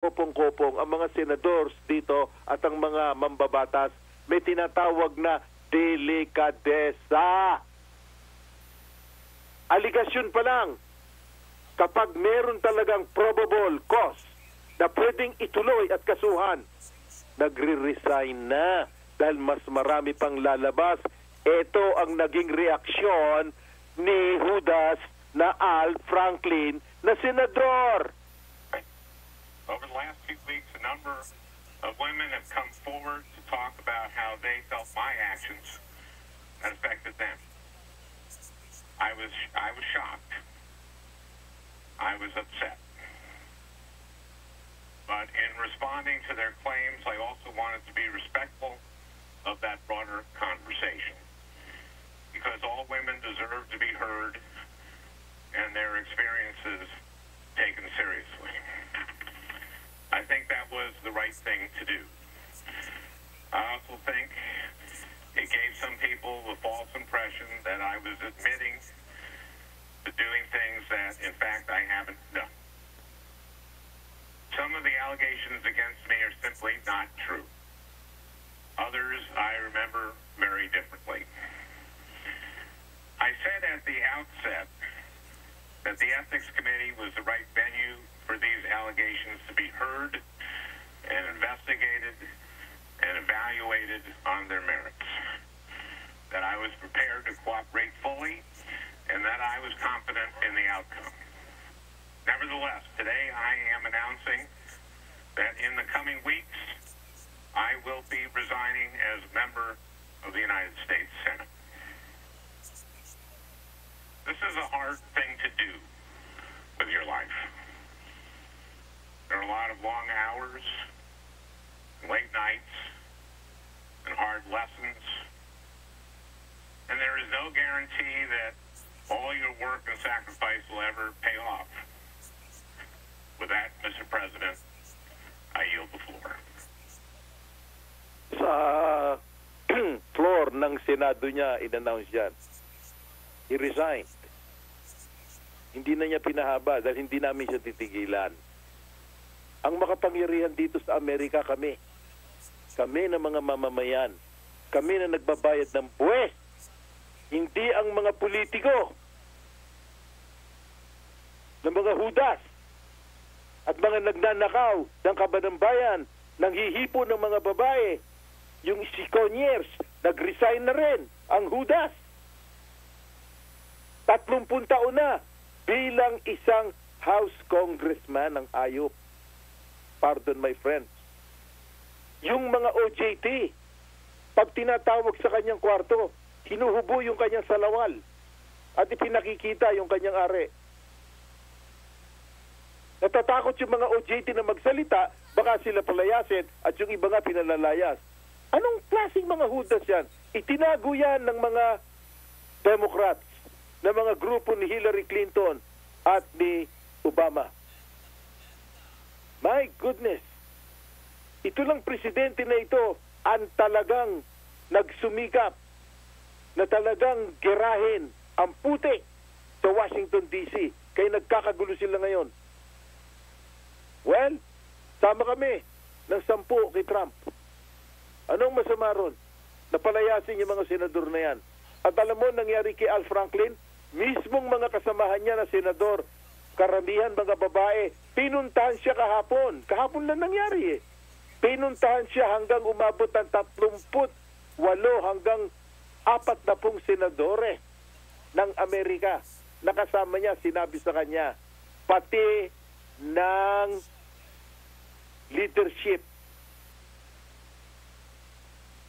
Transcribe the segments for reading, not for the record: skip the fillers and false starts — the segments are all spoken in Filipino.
kopong-kopong ang mga senadors dito at ang mga mambabatas, may tinatawag na delikadesa. Aligasyon pa lang, kapag meron talagang probable cause na pwedeng ituloy at kasuhan, nagre-resign na dahil mas marami pang lalabas. Ito ang naging reaksyon ni Judas na Al Franklin na senador. Over the last 2 weeks, a number of women have come forward to talk about how they felt my actions had affected them. I was shocked. I was upset. But in responding to their claims, I also wanted to be respectful of that broader conversation. Because all women deserve to be heard and their experiences taken seriously. I think that was the right thing to do. I also think it gave some people the false impression that I was admitting to doing things that, in fact, I haven't done. Some of the allegations against me are simply not true. Others I remember very differently. I said at the outset that the Ethics Committee was the right venue for these allegations to be heard and investigated and evaluated on their merits. That I was prepared to cooperate fully and that I was confident in the outcome. Nevertheless, today I am announcing that in the coming weeks, I will be resigning as a member of the United States Senate. This is a hard thing to do with your life. There are a lot of long hours, late nights, and hard lessons. And there is no guarantee that all your work and sacrifice will ever pay off. With that, Mr. President, I yield the floor. Sa floor ng Senado niya, in-announce yan. He resigned. Hindi na niya pinahaba dahil hindi namin siya titigilan. Ang makapangyarihan dito sa Amerika kami. Kami na mga mamamayan. Kami na nagbabayad ng buwes. Hindi ang mga politiko. Ng mga hudas. At mga nagnanakaw ng kabanambayan. Nanghihipo ng mga babae. Yung sikonyers, nag-resign na rin. Ang hudas. 30 taon na bilang isang House Congressman ng ayop. Pardon my friends. Yung mga OJT, pag tinatawag sa kanyang kwarto, hinuhubo yung kanyang salawal at ipinakikita yung kanyang are. Natatakot yung mga OJT na magsalita, baka sila palayasin at yung iba nga pinalalayas. Anong klaseng mga hudas yan? Itinago yan ng mga Democrats, ng mga grupo ni Hillary Clinton at ni Obama. My goodness. Ito lang presidente na ito ang talagang nagsumikap na talagang gerahin ang putik sa Washington DC. Kaya nagkakagulo sila ngayon. Well, sama kami ng 10 kay Trump. Anong masama ron? Napalayasin yung mga senador na yan. At alam mo, nangyari kay Al Franklin, mismong mga kasamahan niya na senador, karamihan mga babae, pinuntahan siya kahapon. Kahapon lang nangyari eh. Pinuntahan siya hanggang umabot ng 38 hanggang 40 senadore ng Amerika. Nakasama niya, sinabi sa kanya, pati ng leadership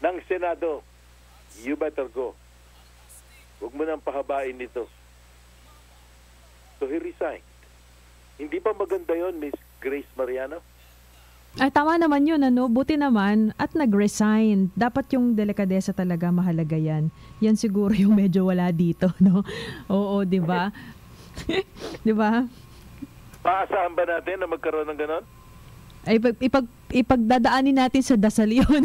ng Senado, you better go. Huwag mo nang pahabain nito. So he resigned. Hindi pa maganda yon, Miss Grace Mariano? Ay, tama naman yun, ano? Buti naman at nag-resign. Dapat yung delikadesa talaga, mahalaga yan. Yan siguro yung medyo wala dito, no? Oo, di ba? Di ba? Maasahan ba natin na magkaroon ng ganon? Ay, ipagdadaanin natin sa dasal yun.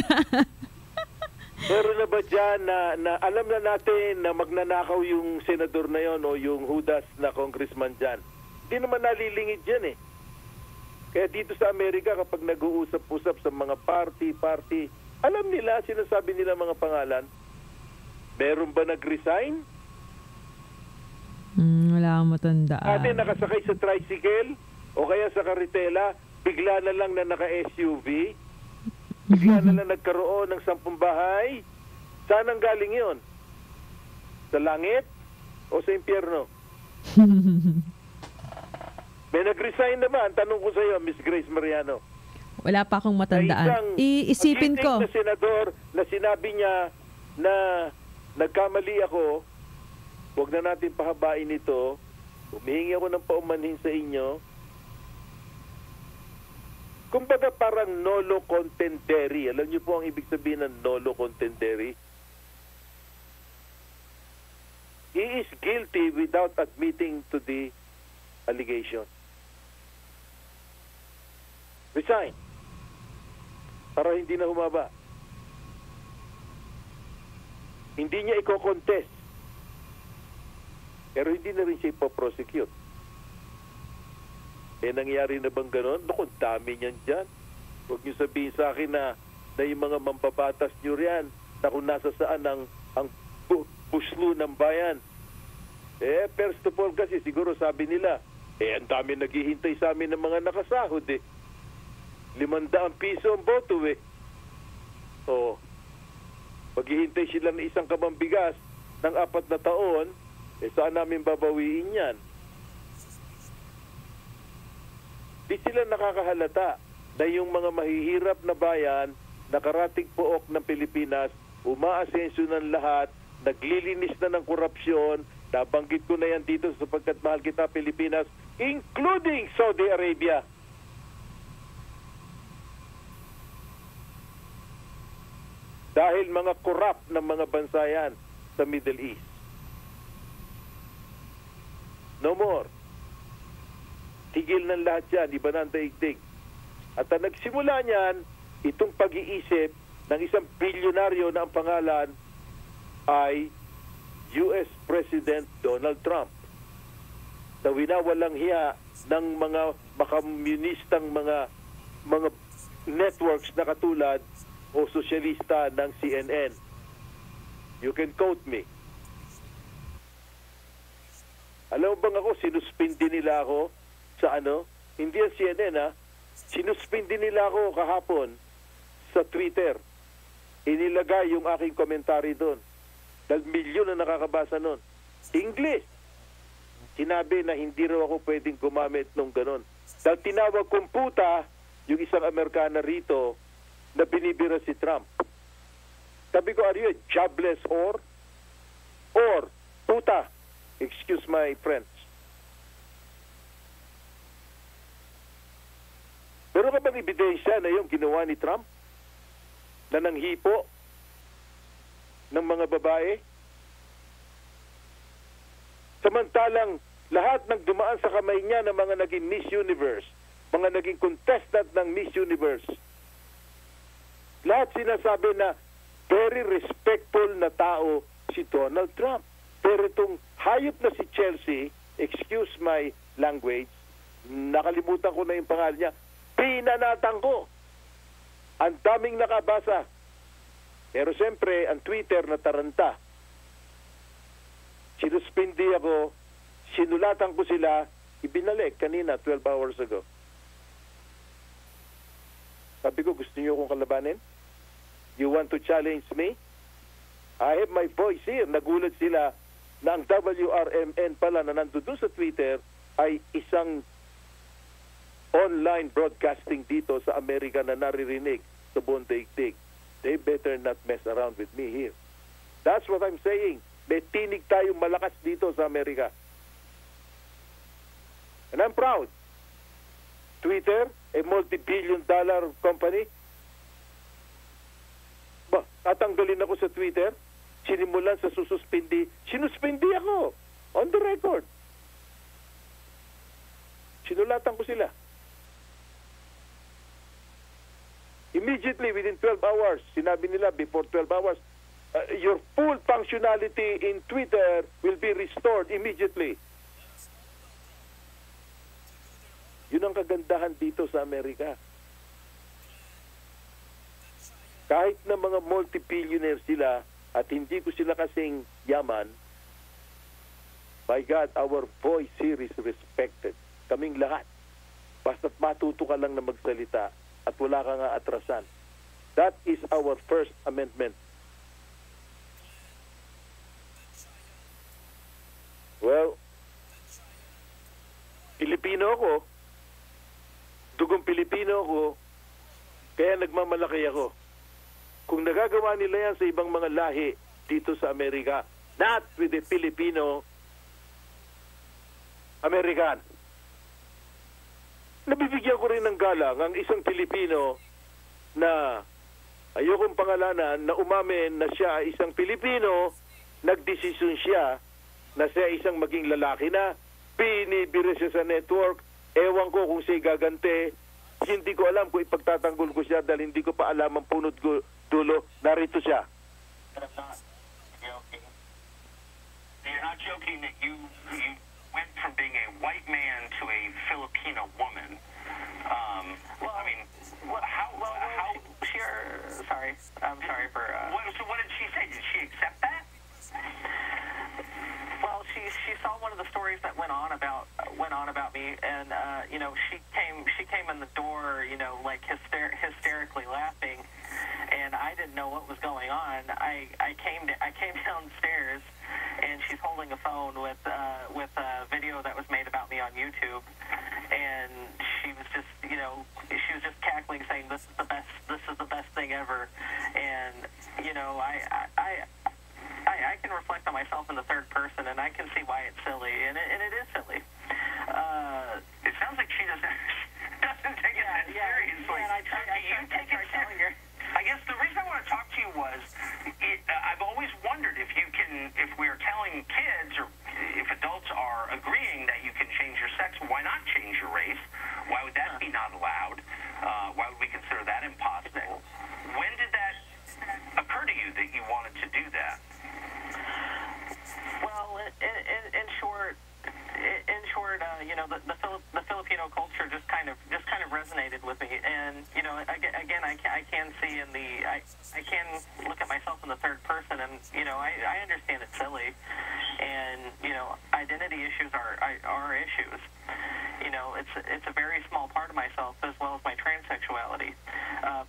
Meron na ba dyan na alam na natin na magnanakaw yung senador na yon o yung hudas na congressman dyan? Hindi naman nalilingid dyan eh. Kaya dito sa Amerika, kapag nag-uusap-usap sa mga party, alam nila, sinasabi nila mga pangalan. Meron ba nag-resign? Wala akong matandaan. Ate, nakasakay sa tricycle o kaya sa karitela, bigla na lang na naka-SUV, bigla na lang nagkaroon ng 10 bahay. Saan ang galing yon? Sa langit o sa impyerno? May nag-resign naman. Tanong ko sa iyo, Miss Grace Mariano. Wala pa akong matandaan. Iisipin ko. Na senador na sinabi niya na nagkamali ako, huwag na natin pahabain ito. Humihingi ako ng paumanhin sa inyo. Kumbaga parang nolo contendere. Alam niyo po ang ibig sabihin ng nolo contendere? He is guilty without admitting to the allegation. Resign. Para hindi na humaba. Hindi niya i-contest. Pero hindi na rin siya ipoprosecute. Nangyari na bang ganon? Naku, dami niyan dyan. Huwag niyo sabihin sa akin na yung mga mambabatas niyo riyan na kung nasa saan ang puslo ng bayan. First of all kasi siguro sabi nila, ang dami naghihintay sa amin ng mga nakasahod 500 piso ang boto maghihintay sila ng isang kabambigas ng 4 na taon, saan namin babawiin yan? Di sila nakakahalata na yung mga mahihirap na bayan, nakarating pook ng Pilipinas, umaasenso ng lahat, naglilinis na ng korupsyon, nabanggit ko na yan dito sapagkat mahal kita Pilipinas, including Saudi Arabia. Dahil mga corrupt ng mga bansa yan sa Middle East. No more. Tigil ng lahat yan, iba na ang daigdig. At ang nagsimula niyan, itong pag-iisip ng isang bilyonaryo na ang pangalan ay US President Donald Trump. Na winawalang hiya ng mga makamunistang mga networks na katulad o sosyalista ng CNN. You can quote me. Alam mo bang ako, sinuspindi nila ako sa hindi ang CNN sinuspindi nila ako kahapon sa Twitter. Inilagay yung aking komentary doon. Dahil milyon na nakakabasa noon. English. Sinabi na hindi raw ako pwedeng gumamit nung ganon. Dahil tinawag kong puta yung isang Amerikana rito na binibira si Trump. Sabi ko, are you a jobless whore? Or, puta. Excuse my French. Pero ka bang ebidensya na yung ginawa ni Trump? Na nanghipo ng mga babae? Samantalang lahat ng dumaan sa kamay niya ng mga naging Miss Universe, mga naging contestant ng Miss Universe, lahat sinasabi na very respectful na tao si Donald Trump. Pero itong hayop na si Chelsea, excuse my language, nakalimutan ko na yung pangalan niya, pinanatang ko. Ang daming nakabasa. Pero siyempre, ang Twitter na taranta. Sinuspindi ako, sinulatan ko sila, ibinalik kanina, 12 hours ago. Sabi ko, gusto niyo akong kalabanin? You want to challenge me? I have my voice here. Nagulat sila na ang WRMN pala na nandoon sa Twitter ay isang online broadcasting dito sa Amerika na naririnig sa buong daigdig. They better not mess around with me here. That's what I'm saying. May tinig tayong malakas dito sa Amerika. And I'm proud. Twitter, a multi-billion-dollar company. Tatanggalin ako sa Twitter, sinimulan sa sususpindi. Sinuspindi ako. On the record. Sinulatan ko sila. Immediately, within 12 hours, sinabi nila before 12 hours, your full functionality in Twitter will be restored immediately. Yun ang kagandahan dito sa Amerika. Kahit na mga multi-billionaire sila at hindi ko sila kasing yaman, my God, our voice here is respected. Kaming lahat. Basta't matuto ka lang na magsalita at wala ka nga atrasan. That is our First Amendment. Well, Pilipino ako. Dugong Pilipino ako. Kaya nagmamalaki ako. Kung nagagawa nila yan sa ibang mga lahi dito sa Amerika, not with the Filipino American. Nabibigyan ko rin ng galang ang isang Pilipino na ayokong pangalanan na umamin na siya ay isang Pilipino, nagdesisyon siya na siya isang maging lalaki na, binibiro siya sa network, ewan ko kung siya gagante, hindi ko alam kung ipagtatanggol ko siya dahil hindi ko pa alam ang punot dulo, narito siya. But I'm not joking. You're not joking that you went from being a white man to a Filipino woman. I mean, sorry. I'm sorry for... So what did she say? Did she accept that? Well, she saw one of the stories that went on about me, and she came in the door, like hysterically laughing, and I didn't know what was going on. I came downstairs, and she's holding a phone with a video that was made about me on YouTube, and she was just cackling, saying this is the best thing ever, and I can reflect on myself in the third person, and I can see why it's silly, and it is silly. It sounds like she doesn't take it that seriously. Yeah, I take it seriously. I guess the reason I want to talk to you was I've always wondered if we're telling kids or if adults are agreeing that you can change your sex, why not change your race? Why would that be not allowed? Why would we consider that impossible? When did that occur to you that you wanted to do that? Well, in short, the Filipino culture just kind of resonated with me, and again, I can see I can look at myself in the third person, and I understand it's silly, and identity issues are issues. It's a very small part of myself as well as my transsexuality,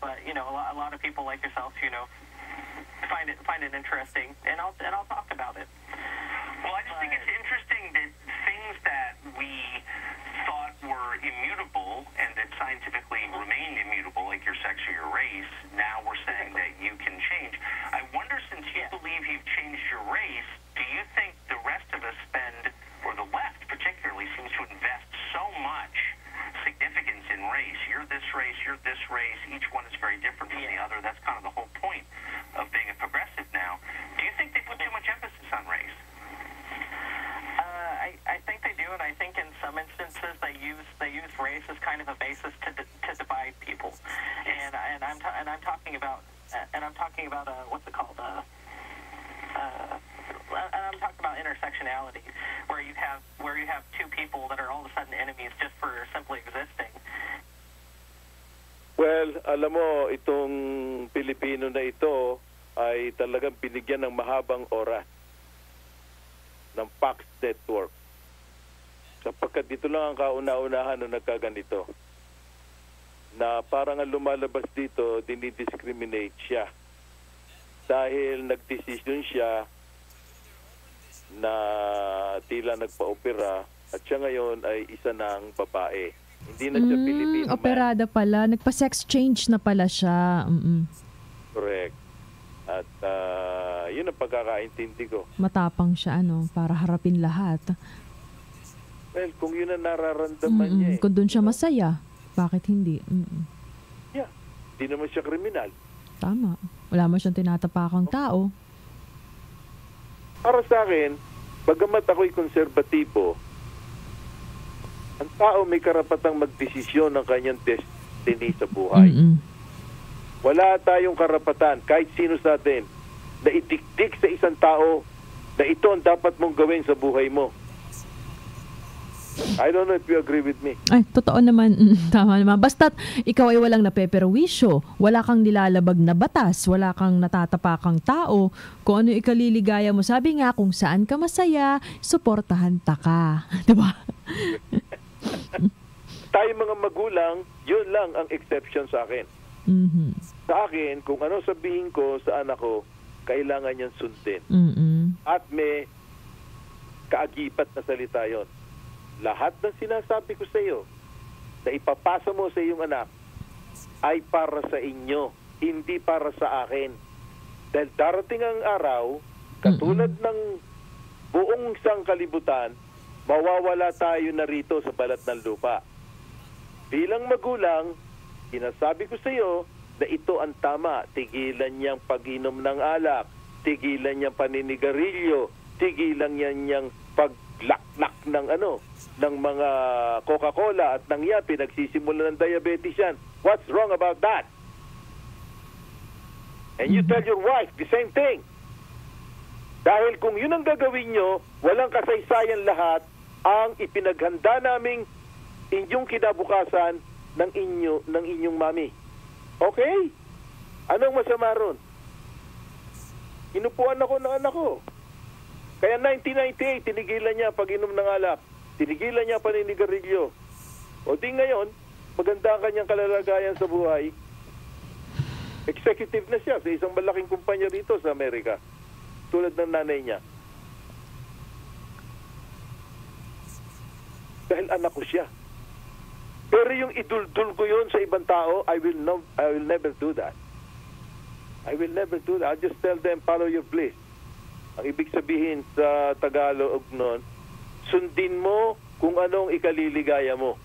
but a lot of people like yourself, find it interesting, and I'll talk about it. Well, I just think it's interesting that things that we thought were immutable and that scientifically remain immutable, like your sex or your race, now we're saying that you can change. I wonder, since you believe you've changed your race, do you think the rest of us spend, or the left particularly, seems to invest so much significance in race? You're this race, each one is very different from the other. That's kind of the whole point of being a progressive now. Do you think they put too much emphasis on race? I think they do, and I think in some instances they use race as kind of a basis to divide people. And I'm talking about what's it called? And I'm talking about intersectionality, where you have two people that are all of a sudden enemies just for simply existing. Well, alam mo, itong Pilipino na ito ay talagang binigyan ng mahabang oras ng Fox Network. Sapagkat dito lang ang kauna-unahan na nagkaganito. Na parang ang lumalabas dito, dinidiscriminate siya. Dahil nagdesisyon siya na tila nagpa-opera at siya ngayon ay isa ng babae. Hindi na siya Pilipino man. Operada pala. Nagpa-sex change na pala siya. Correct. At yun ang pagkakaintindi ko. Matapang siya, para harapin lahat. Well, kung yun ang nararamdaman niya Kung doon siya masaya, bakit hindi? Yeah. Hindi naman siya kriminal. Tama. Wala mo siyang tinatapakang tao. Para sa akin, bagamat ako'y konserbatibo, ang tao may karapatang magdesisyon ng kanyang destiny sa buhay. Wala tayong karapatan, kahit sino sa atin, na itiktik sa isang tao na ito ang dapat mong gawin sa buhay mo. I don't know if you agree with me. Ay, totoo naman. Tama naman. Basta't ikaw ay walang napeperwisyo, wala kang nilalabag na batas, wala kang natatapakang tao, kung ano ikaliligaya mo. Sabi nga, kung saan ka masaya, suportahan ta ka. Diba? Tayo mga magulang, yun lang ang exception sa akin. Mhm. Sa akin, kung ano sabihin ko sa anak ko, kailangan niyang sundin. Mhm. At may kaagipat na salita yon. Lahat ng sinasabi ko sa iyo na ipapasa mo sa iyong anak ay para sa inyo, hindi para sa akin. Dahil darating ang araw, katulad ng buong sangkalibutan, mawawala tayo na rito sa balat ng lupa. Bilang magulang, sinasabi ko sa iyo na ito ang tama. Tigilan niyang pag-inom ng alak, tigilan niyang paninigarilyo, tigilan niyang paglaknak ng mga Coca-Cola at nang yan, pinagsisimula ng diabetes yan. What's wrong about that? And you tell your wife the same thing. Dahil kung yun ang gagawin nyo, walang kasaysayan lahat ang ipinaghanda naming inyong kinabukasan ng inyong mami. Okay? Anong masama ron? Inupuan ako ng anak ko. Kaya 1998, tinigilan niya pag-inom ng alak. Tinigilan niya paninigarilyo. O di ngayon, maganda ang kanyang kalalagayan sa buhay. Executive na siya sa isang malaking kumpanya rito sa Amerika. Tulad ng nanay niya. Dahil anak ko siya. Pero yung iduldul ko yun sa ibang tao, I will never do that. I will never do that. I'll just tell them, follow your bliss. Ang ibig sabihin sa Tagalog nun, sundin mo kung anong ikaliligaya mo.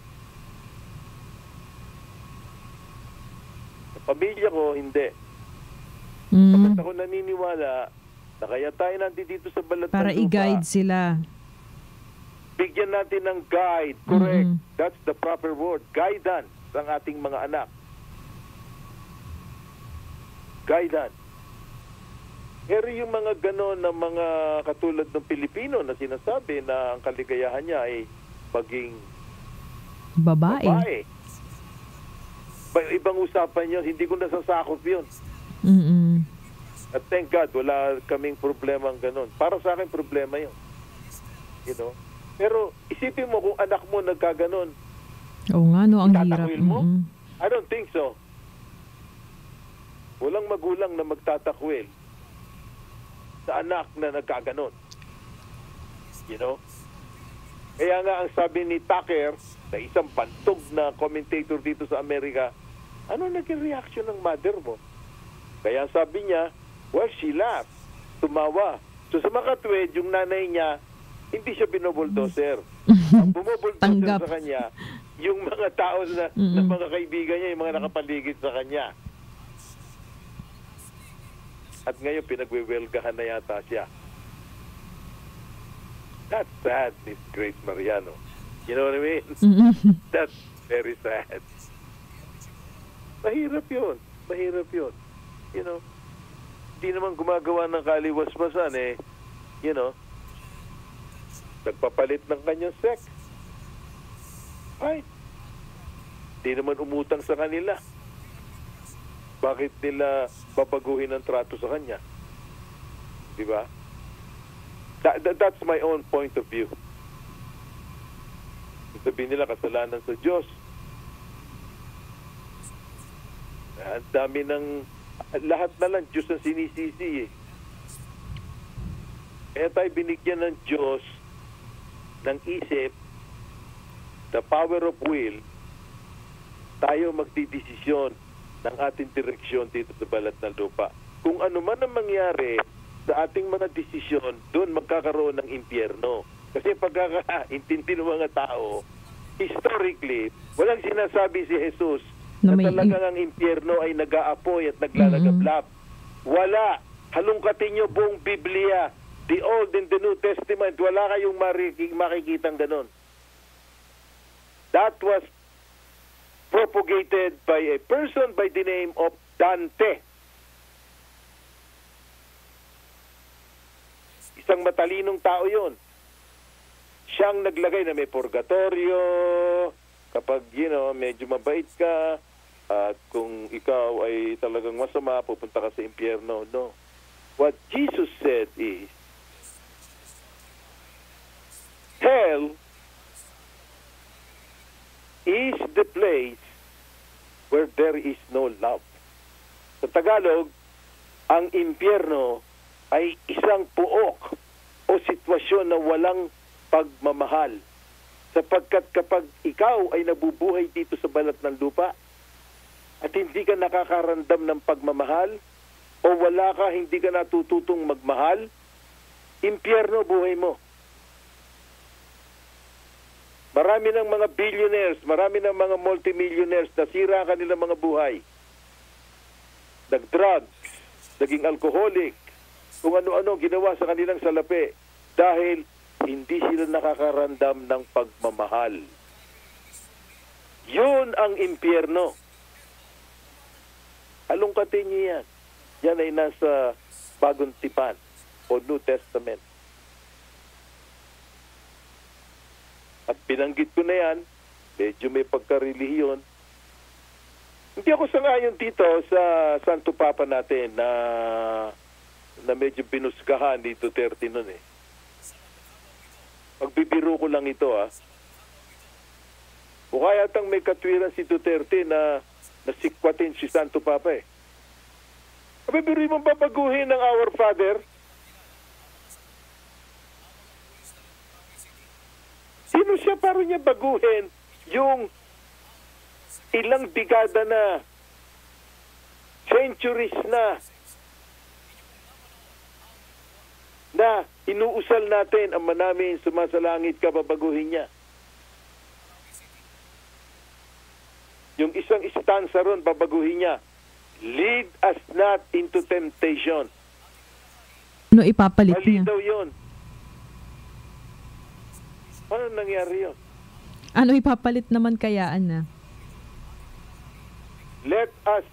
Sa pamilya ko, hindi. Bakit ako naniniwala na kaya tayo nandito sa balat ng lupa. Para i-guide sila. Bigyan natin ng guide. Correct. That's the proper word. Guidance ang ating mga anak. Guidance. Pero yung mga ganon na mga katulad ng Pilipino na sinasabi na ang kaligayahan niya ay maging babae. Ibang usapan yun. Hindi ko nasasakop yun. At thank God, wala kaming problema ang ganon. Para sa akin, problema yun. You know? Pero isipin mo kung anak mo nagkaganon. Oo nga, no, ang hirap. Mo? I don't think so. Walang magulang na magtatakwil sa anak na nagkaganon. You know? Kaya nga ang sabi ni Tucker, na isang bantog na commentator dito sa Amerika, ano naging reaction ng mother mo? Kaya sabi niya, well, she laughed, tumawa. So sa makatwid, yung nanay niya, hindi siya binobuldoser. Ang bumobuldoser sa kanya, yung mga tao na mga kaibigan niya, yung mga nakapaligid sa kanya. At ngayon, pinagwewelgahan na yata siya. That's sad, Miss Grace Mariano. You know what I mean? That's very sad. Mahirap yun. Mahirap yun. You know? Hindi naman gumagawa ng kaliwas-basan eh. You know? Nagpapalit ng kanyang sex. Ay. Hindi naman umutang sa kanila. Bakit nila babaguhin ang trato sa kanya? Di ba? That's my own point of view. Sabihin nila kasalanan sa Diyos. Ang dami ng lahat na lang Diyos ang sinisisi eh. Kaya tayo binigyan ng Diyos ng isip, the power of will, tayo magdidesisyon ng ating direksyon dito sa balat ng lupa. Kung ano man ang mangyari sa ating mga desisyon, doon magkakaroon ng impyerno. Kasi pagkakaintindi ng mga tao, historically, walang sinasabi si Jesus na talagang ang impyerno ay nag-aapoy at naglalagablab. Wala. Halungkatin nyo buong Biblia, the Old and the New Testament, wala kayong makikitang ganon. That was propagated by a person by the name of Dante. Isang matalinong tao yon. Siyang naglagay na may purgatorio, kapag, medyo mabait ka, at kung ikaw ay talagang masama, pupunta ka sa impyerno. No. What Jesus said is, hell is the place where there is no love. Sa Tagalog, ang impyerno ay isang puok o sitwasyon na walang pagmamahal. Sapagkat kapag ikaw ay nabubuhay dito sa balat ng lupa at hindi ka nakakaramdam ng pagmamahal o hindi ka natututong magmahal, impyerno buhay mo. Marami ng mga billionaires, marami ng mga multimillionaires nasira ang kanilang mga buhay. Nag-drugs, naging alcoholic, kung ano-ano ginawa sa kanilang salapi dahil hindi sila nakakaramdam ng pagmamahal. Yun ang impyerno. Alungkatin niyo yan. Yan ay nasa Bagong Tipan o New Testament. At binanggit ko na yan, medyo may pagkarelihiyon. Hindi ako sangayon dito sa Santo Papa natin na medyo binusgahan ni Duterte nun eh. Magbibiro ko lang ito O kaya tang may katwiran si Duterte na nasikwatin si Santo Papa eh. Magbibiro mo babaguhin ng Our Father? Sino siya para niya baguhin yung ilang dekada na, centuries na inuusal natin ang manamin sumasalangit ka, babaguhin niya. Yung isang istansa ron, babaguhin niya. Lead us not into temptation. Ano ipapalit niya? Mali daw yun. Paano nangyari yun? Ano ipapalit naman kayaan na? Let us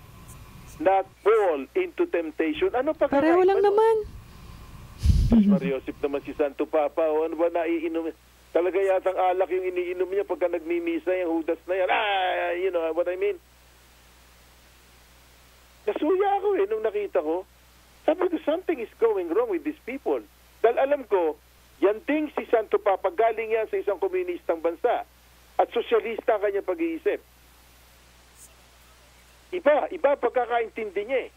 not fall into temptation. Ano pa? Pareho lang naman. Mariosip naman si Santo Papa. O ano ba naiinom? Talaga yatang alak yung iniinom niya pagka nagmimisa yung hudas na yan. You know what I mean? Nasuya ako nung nakita ko. Sabi ko, something is going wrong with these people. Dahil alam ko, yan ding si Santo Papa, galing yan sa isang komunistang bansa. At sosyalista ang kanyang pag-iisip. Iba pagkakaintindi niya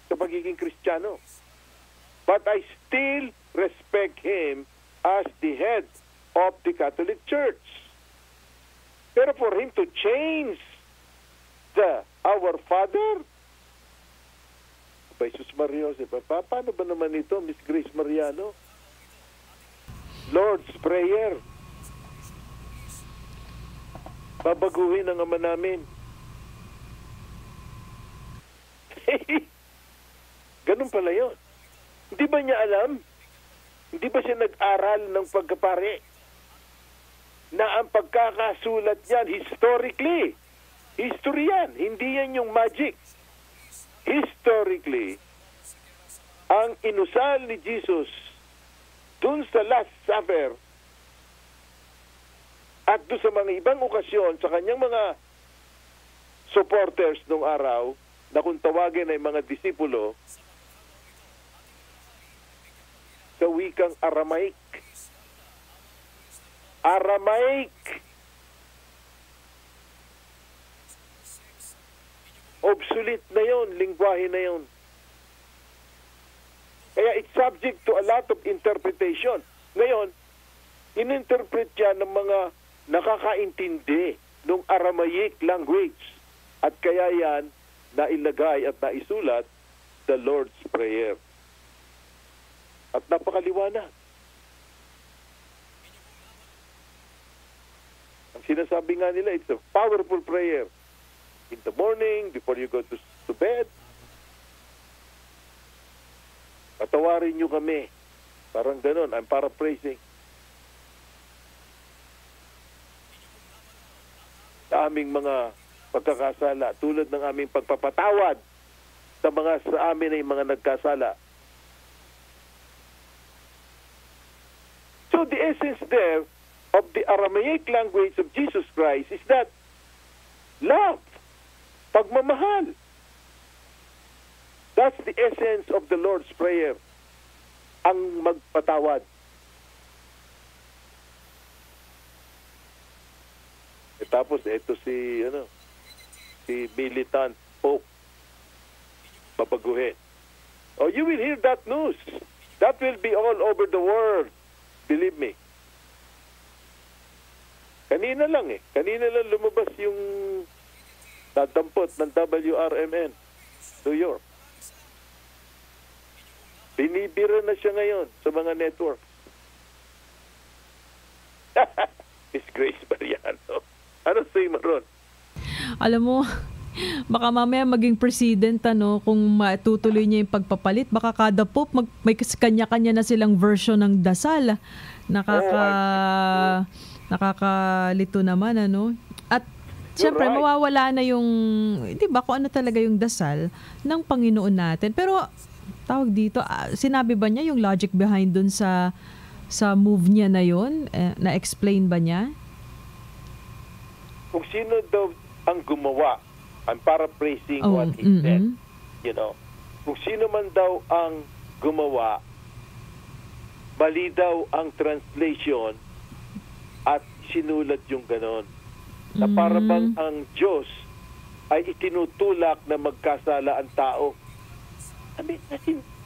sa pagiging Kristiyano. But I still respect him as the head of the Catholic Church. Pero for him to change our Father, Jesus Maria Jose, paano ba naman ito, Miss Grace Mariano? Lord's Prayer. Babaguhin ang Ama namin. Ganun pala yun. Hindi ba niya alam? Hindi ba siya nag-aral ng pagkapare? Na ang pagkakasulat yan, historically, history yan, hindi yan yung magic. Historically, ang inusal ni Jesus dun sa Last Supper at dun sa mga ibang okasyon sa kanyang mga supporters nung araw na kung tawagin ay mga disipulo sa wikang Aramaic. Obsolete na yon, lingwahe na yon. Kaya it's subject to a lot of interpretation. Ngayon, ininterpret yan ng mga nakakaintindi ng Aramaic language. At kaya yan, nailagay at naisulat the Lord's Prayer. At napakaliwanag. Ang sinasabi nga nila, it's a powerful prayer. In the morning, before you go to bed, patawarin nyo kami. Parang ganun, I'm paraphrasing. Sa aming mga pagkakasala, tulad ng aming pagpapatawad sa amin ay mga nagkasala. So the essence there, of the Aramaic language of Jesus Christ is that love, pagmamahal. That's the essence of the Lord's Prayer, ang magpatawad. Tapos ito si militant Pope papaguhin. Oh, you will hear that news. That will be all over the world. Believe me. Kanina lang lumabas yung dadampot ng WRMN New York. Binibira na siya ngayon sa mga network. Miss Grace Mariano. Ano sa'yo maron? Alam mo, baka mamaya maging president kung matutuloy niya yung pagpapalit. Baka kada pope may kanya-kanya na silang version ng dasal. Nakakalito naman At siyempre right. mawawala na yung, di ba, kung ano talaga yung dasal ng Panginoon natin. Pero tawag dito, sinabi ba niya yung logic behind dun sa move niya na yun? Na-explain ba niya? Kung sino daw ang gumawa, I'm paraphrasing what he said, kung sino man daw ang gumawa, mali daw ang translation at sinulat yung ganon. Na para bang ang Diyos ay itinutulak na magkasala ang tao. I mean,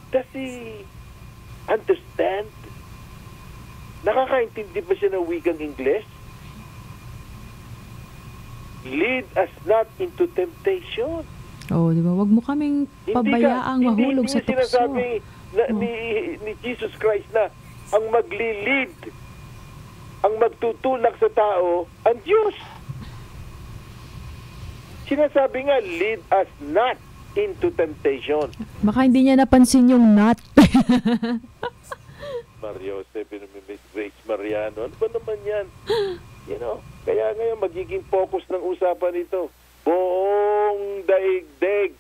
does he understand? Nakakaintindi ba siya ng wikang Ingles? Lead us not into temptation. Oh, di ba? Wag mo kaming pabayaang mahulog sa tukso. Hindi sinasabi ni Jesus Christ na ang magli-lead, ang magtutulak sa tao, ang Diyos. Sinasabi nga, lead us not into temptation. Baka hindi niya napansin yung not. Mario, Miss Grace Mariano, ano ba naman yan? Kaya ngayon magiging focus ng usapan ito. Buong daigdig.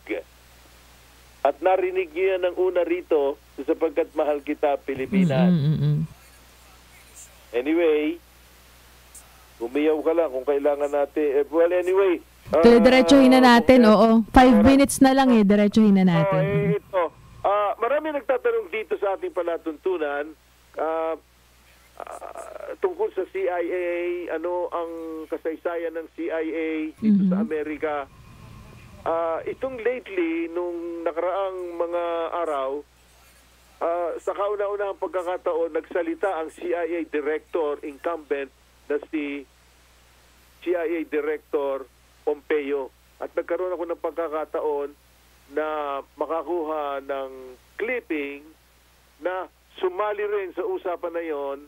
At narinig niyo yan ng una rito sapagkat mahal kita, Pilipinas. Anyway, umiyaw ka lang kung kailangan natin. Well, anyway. Diretsuhin na natin, oo. 5 minutes na lang diretsuhin na natin. Ito. Marami nagtatanong dito sa ating palatuntunan tungkol sa CIA, ano ang kasaysayan ng CIA dito sa Amerika. Itong lately, nung nakaraang mga araw, sa kauna-unahang pagkakataon, nagsalita ang CIA Director incumbent na si CIA Director Pompeo. At nagkaroon ako ng pagkakataon na makakuha ng clipping na sumali rin sa usapan na yon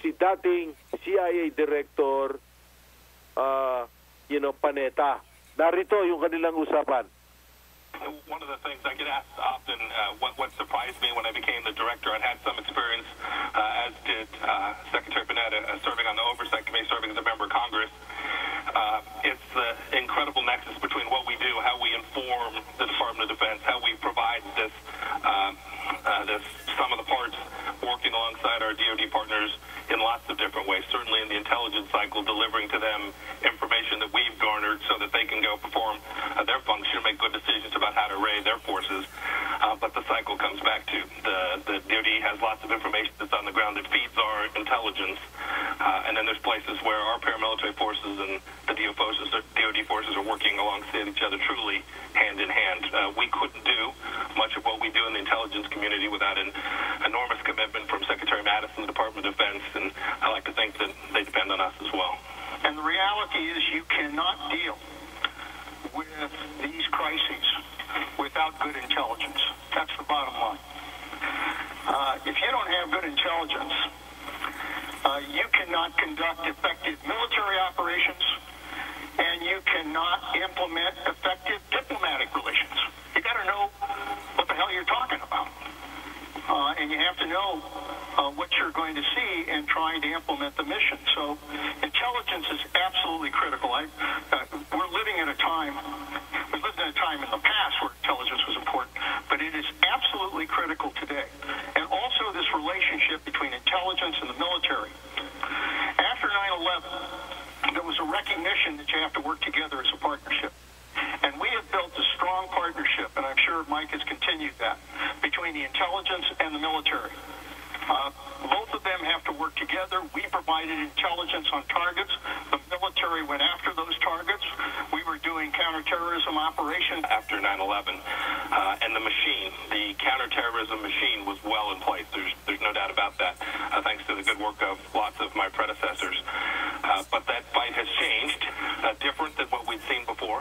si dating CIA Director Panetta. Narito yung kanilang usapan. One of the things I get asked often, what surprised me when I became the director, I'd had some experience, as did Secretary Panetta, serving on the Oversight Committee, serving as a member of Congress. It's the incredible nexus between what we do, how we inform the Department of Defense, how we provide this sum of the parts, working alongside our DoD partners in lots of different ways. Certainly in the intelligence cycle, delivering to them information that we've garnered so that they can go perform their function, make good decisions about how to array their forces. But the cycle comes back to the DoD has lots of information that's on the ground that feeds our intelligence. And then there's places where our paramilitary forces and the DoD forces are working alongside each other truly hand in hand. We couldn't do much of what we do in the intelligence community without an enormous commitment from Secretary Mattis and the Department of Defense, and I like to think that they depend on us as well. And the reality is you cannot deal with these crises without good intelligence. That's the bottom line. If you don't have good intelligence, you cannot conduct effective military operations, and you cannot implement effective diplomatic relations. You got to know what the hell you're talking about. And you have to know what you're going to see in trying to implement the mission. So intelligence is absolutely critical. We're living in a time, we lived in a time in the past where intelligence was important, but it is absolutely critical today. And also this relationship between intelligence and the military sure Mike has continued that between the intelligence and the military. Both of them have to work together. We provided intelligence on targets. The military went after those targets. We were doing counterterrorism operations. After 9/11, and the counterterrorism machine was well in place. There's no doubt about that, thanks to the good work of lots of my predecessors. But that fight has changed, different than what we'd seen before,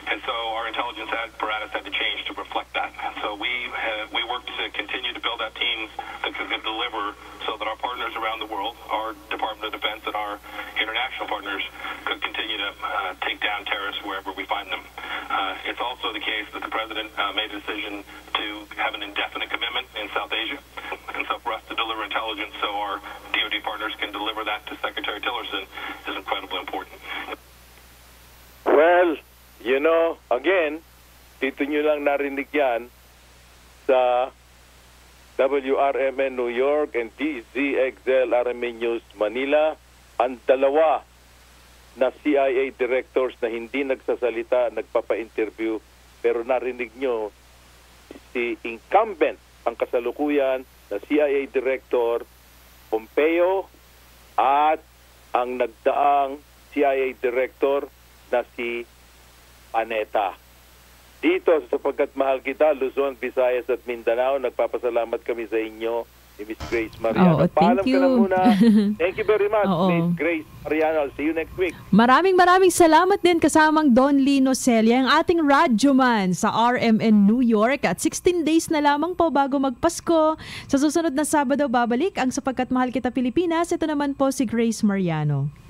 and so our intelligence apparatus had to change to reflect that. So we worked to continue to build out teams that could deliver, so that our partners around the world, our Department of Defense and our international partners, could continue to take down terrorists wherever we find them. It's also the case that the President made a decision to have an indefinite commitment in South Asia. And so for us to deliver intelligence so our DoD partners can deliver that to Secretary Tillerson is incredibly important. Well, again, dito nyo lang narinig yan sa WRMN New York and DZXL RMN News Manila, ang dalawa na CIA directors na hindi nagsasalita, nagpapa-interview, pero narinig nyo si incumbent ang kasalukuyan na CIA Director Pompeo at ang nagdaang CIA Director na si Aneta. Dito, sapagkat mahal kita, Luzon, Visayas at Mindanao, nagpapasalamat kami sa inyo ni Miss Grace Mariano. Paalam ka na muna. Thank you very much, Miss Grace Mariano. I'll see you next week. Maraming salamat din kasamang Don Lino Celia, ang ating radyoman sa RMN New York. At 16 days na lamang po bago magpasko. Sa susunod na Sabado, babalik ang Sapagkat Mahal Kita Pilipinas. Ito naman po si Grace Mariano.